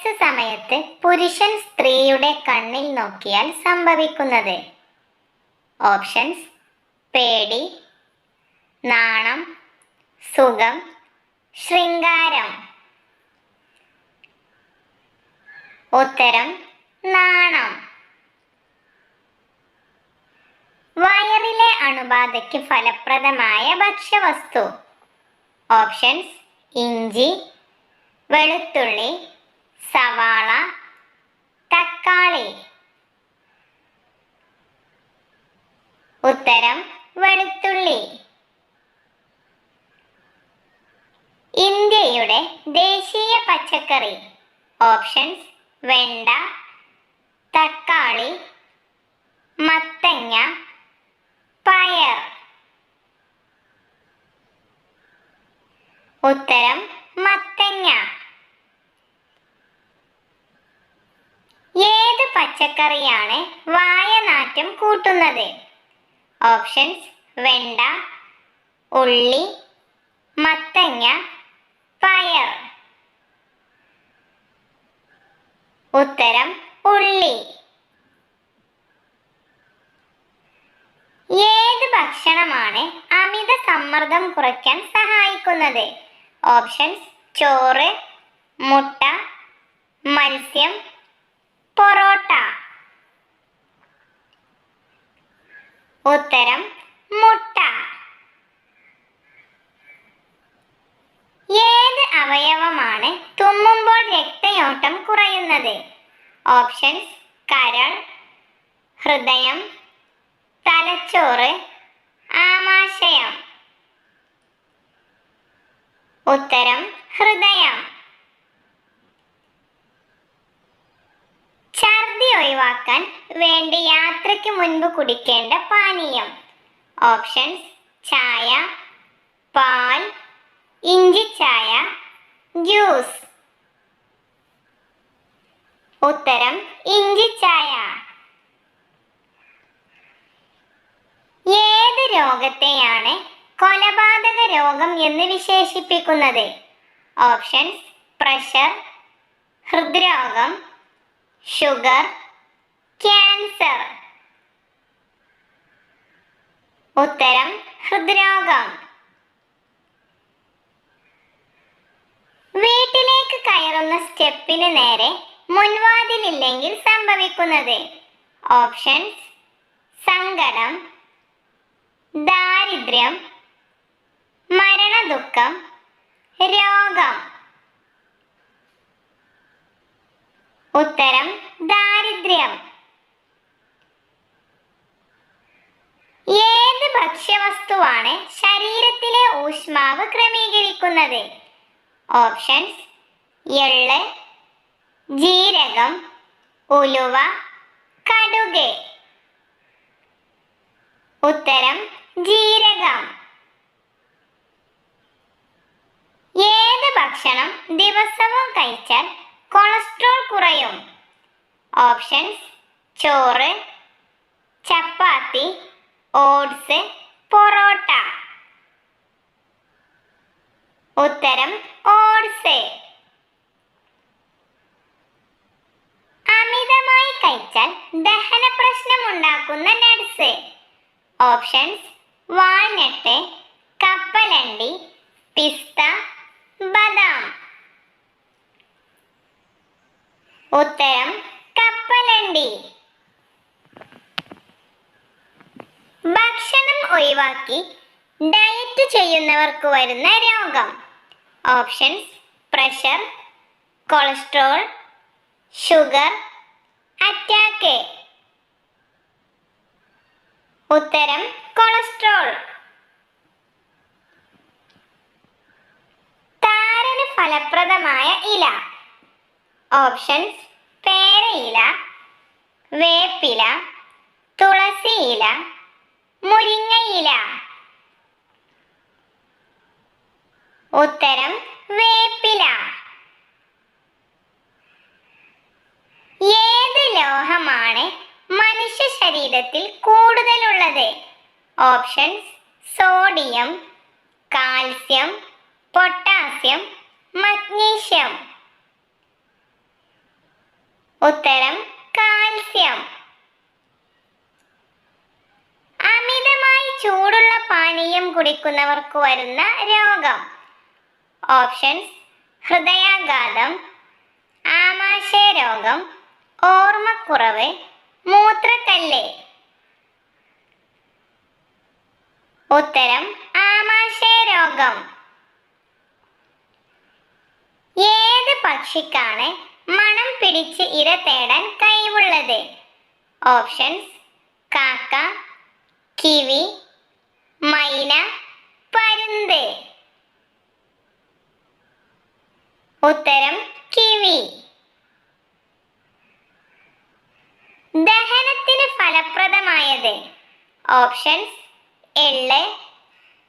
Sex സമയത്ത് പുരുഷൻ സ്ത്രീയുടെ കണ്ണിൽ നോക്കിയാൽ സംഭവിക്കുന്നത്? ഓപ്ഷൻസ്: പേടി, നാണം, സുഖം, ശൃംഗാരം. ഉത്തരം: നാണം. വയറിലെ അണുബാധയ്ക്ക് ഫലപ്രദമായ ഭക്ഷ്യവസ്തു. ഓപ്ഷൻസ്: ഇഞ്ചി, വെളുത്തുള്ളി, സവാള, തക്കാളി. ഉത്തരം: വെളുത്തുള്ളി. ഇന്ത്യയുടെ ദേശീയ പച്ചക്കറി. ഓപ്ഷൻസ്: വെണ്ട, തക്കാളി, മത്തങ്ങ, പയർ. ഉത്തരം: മത്തങ്ങ. ഏത് പച്ചക്കറിയാണ് വായനാറ്റം കൂട്ടുന്നത്? ഓപ്ഷൻസ്: വെണ്ട, ഉള്ളി, മത്തങ്ങ, പയർ. ഉത്തരം: ഉള്ളി. ഏത് ഭക്ഷണമാണ് അമിത സമ്മർദ്ദം കുറയ്ക്കാൻ സഹായിക്കുന്നത്? ഓപ്ഷൻസ്: ചോറ്, മുട്ട, മത്സ്യം, പൊറോട്ട. ഉത്തരം: മുട്ട. ഏത് അവയവമാണ് തുമ്മുമ്പോൾ രക്തയോട്ടം കുറയുന്നത്? ഓപ്ഷൻസ്: കരൾ, ഹൃദയം, തലച്ചോറ്, ആമാശയം. ഉത്തരം: ഹൃദയം. ഛർദി ഒഴിവാക്കാൻ വേണ്ടി യാത്രയ്ക്ക് മുൻപ് കുടിക്കേണ്ട പാനീയം. ഓപ്ഷൻസ്: ചായ, പാൽ, ഇഞ്ചിച്ചായ, ജ്യൂസ്. ഉത്തരം: ഇഞ്ചിച്ചായ. ഏത് രോഗത്തെയാണ് കൊലപാതക രോഗം എന്ന് വിശേഷിപ്പിക്കുന്നത്? ഓപ്ഷൻസ്: പ്രഷർ, ഹൃദ്രോഗം, ഷുഗർ, ക്യാൻസർ. ഉത്തരം: ഹൃദ്രോഗം. വീട്ടിലേക്ക് കയറുന്ന സ്റ്റെപ്പിന് നേരെ മുൻവാതിലില്ലെങ്കിൽ സംഭവിക്കുന്നത്? ഓപ്ഷൻസ്: സങ്കടം, ദാരിദ്ര്യം, മരണദുഃഖം, രോഗം. ഉത്തരം: ദാരിദ്ര്യം. ഏത് ഭക്ഷ്യവസ്തുവാണ് ശരീരത്തിലെ ഊഷ്മാവ് ക്രമീകരിക്കുന്നത്? ഓപ്ഷൻസ്: എള്ള്, ജീരകം, ഉലുവ, കടുക്. ഉത്തരം: ജീരകം. ഏത് ഭക്ഷണം ദിവസവും കഴിച്ചാൽ കൊളസ്ട്രോൾ കുറയും? ഓപ്ഷൻസ്: ചോറ്, ചപ്പാത്തി, ഓട്സ്, പൊറോട്ട. ഉത്തരം: ഓട്സ്. അമിതമായി കഴിച്ചാൽ ദഹന പ്രശ്നം ഉണ്ടാക്കുന്ന നട്ട്സ്. ഓപ്ഷൻസ്: വാൾനട്ട്, കപ്പലണ്ടി, പിസ്ത, ബദാം. ഉത്തരം: കപ്പലണ്ടി. ഭക്ഷണം ഒഴിവാക്കി ഡയറ്റ് ചെയ്യുന്നവർക്ക് വരുന്ന രോഗം. Options: pressure, cholesterol, sugar, attack. ഉത്തരം: കൊളസ്ട്രോൾ. താരന് ഫലപ്രദമായ ഇല. ഓപ്ഷൻസ്: പേരയില, വേപ്പില, തുളസിയില, മുരിങ്ങയില. ഉത്തരം: വേപ്പില. ഏത് ലോഹമാണ് മനുഷ്യ ശരീരത്തിൽ കൂടുതലുള്ളത്? Options: sodium, calcium, potassium, magnesium. ഉത്തരം കാൽസ്യം. അമിതമായി ചൂടുള്ള പാനീയം കുടിക്കുന്നവർക്ക് വരുന്ന രോഗം. ഓപ്ഷൻസ്: ഹൃദയാഘാതം, ആമാശയരോഗം, ഓർമ്മക്കുറവ്, മൂത്രക്കല്ല്. ഉത്തരം ആമാശയരോഗം. ഏത് പക്ഷിക്കാണ് മണം പിടിച്ച് ഇര തേടാൻ കഴിവുള്ളത്? ഓപ്ഷൻസ്: കാക്ക, കിവി, മൈന, പരുന്ത്. ഉത്തരം കിവി. ദഹനത്തിന് ഫലപ്രദമായത്. ഓപ്ഷൻസ്: എള്ള്,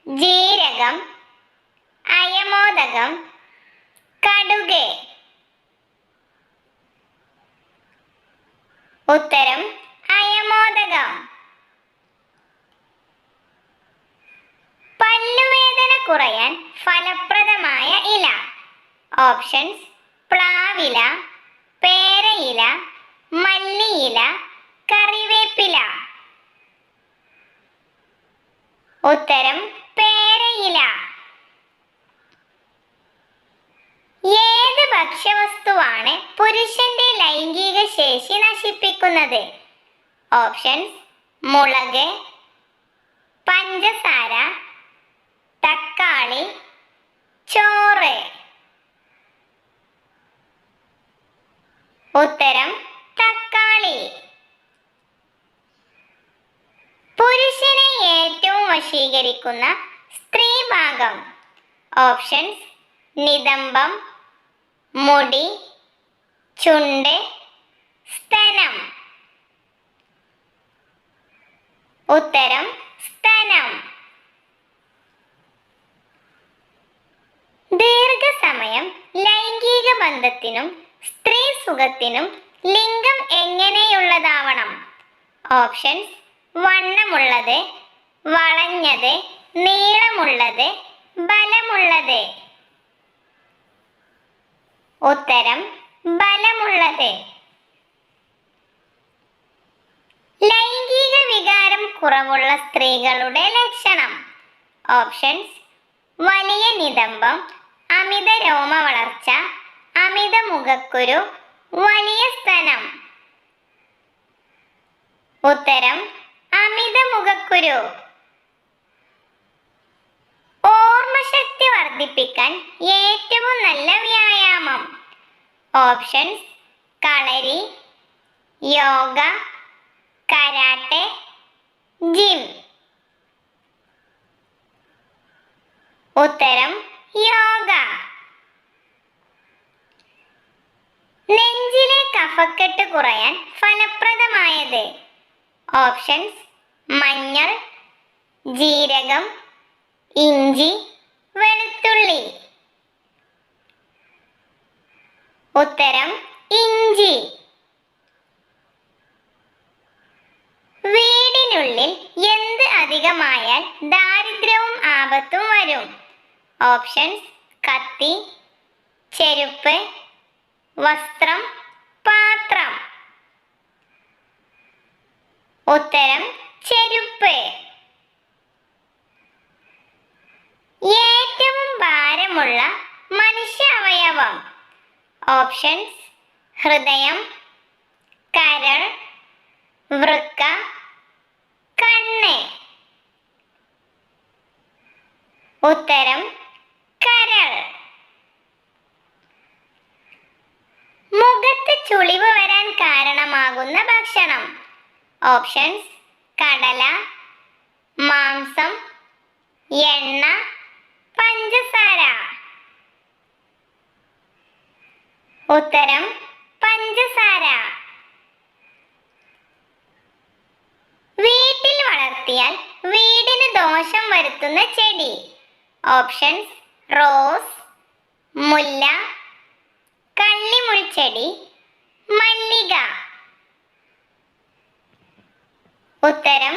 ജീരകം, അയമോദകം, കടുക്. ഉത്തരം അയമോദകം. പല്ലുവേദന കുറയാൻ ഫലപ്രദമായ ഇല. ഓപ്ഷൻസ്: പ്ലാവില, പേരയില, മല്ലിയില, കറിവേപ്പില. ഉത്തരം പേരയില. ഏത് ഭക്ഷ്യവസ്തുവാണ് പുരുഷന്റെ ലൈംഗിക ശേഷി നശിപ്പിക്കുന്നത്? ഓപ്ഷൻസ്: മുളക്, പഞ്ചസാര, തക്കാളി, ചോറ്. ഉത്തരം തക്കാളി. പുരുഷനെ ഏറ്റവും വശീകരിക്കുന്ന സ്ത്രീഭാഗം. ഓപ്ഷൻസ്: നിതംബം, മുടി, ചുണ്ട്, സ്തനം. ഉത്തരം സ്തനം. ദീർഘസമയം ലൈംഗിക ബന്ധത്തിനും സ്ത്രീ സുഖത്തിനും ലിംഗം എങ്ങനെയുള്ളതാവണം? ഓപ്ഷൻസ്: വണ്ണമുള്ളത്, വളഞ്ഞത്, നീളമുള്ളത്, ബലമുള്ളത്. ഉത്തരം ബലമുള്ളത്. ലൈംഗിക വികാരം കുറവുള്ള സ്ത്രീകളുടെ ലക്ഷണം. ഓപ്ഷൻസ്: വലിയ നിതംബം, അമിത രോമ വളർച്ച, അമിത മുഖക്കുരു, വലിയ സ്തനം. ഉത്തരം അമിത മുഖക്കുരു. ഓർമ്മശക്തി വർദ്ധിപ്പിക്കാൻ ഏറ്റവും നല്ല വ്യായാമം. ഓപ്ഷൻസ്: കളരി, യോഗ, കരാട്ടെ, ജിം. ഉത്തരം യോഗ. നെഞ്ചിലെ കഫക്കെട്ട് കുറയാൻ ഫലപ്രദമായത്. ഓപ്ഷൻസ്: മഞ്ഞൾ, ജീരകം, ഇഞ്ചി, വെളുത്തുള്ളി. ഉത്തരം ഇഞ്ചി. വീടിനുള്ളിൽ എന്ത് അധികമായാൽ ദാരിദ്ര്യവും ആപത്തും വരും? ഓപ്ഷൻസ്: കത്തി, ചെരുപ്പ്, വസ്ത്രം, പാത്രം. ഉത്തരം ചെരുപ്പ്. ഏറ്റവും ഭാരമുള്ള മനുഷ്യ അവയവം. ഓപ്ഷൻസ്: ഹൃദയം, കരൾ, വൃക്ക, കണ്ണ്. ഉത്തരം കരൾ. മുഖത്ത് ചുളിവ് വരാൻ കാരണമാകുന്ന ഭക്ഷണം. ഓപ്ഷൻസ്: കടല, മാംസം, എണ്ണ, പഞ്ചസാര. ഉത്തരം പഞ്ചസാര. വീട്ടിൽ വളർത്തിയാൽ വീടിന് ദോഷം വരുത്തുന്ന ചെടി. ഓപ്ഷൻസ്: റോസ്, മുല്ല, കള്ളിമുൾച്ചെടി, മല്ലിക. ഉത്തരം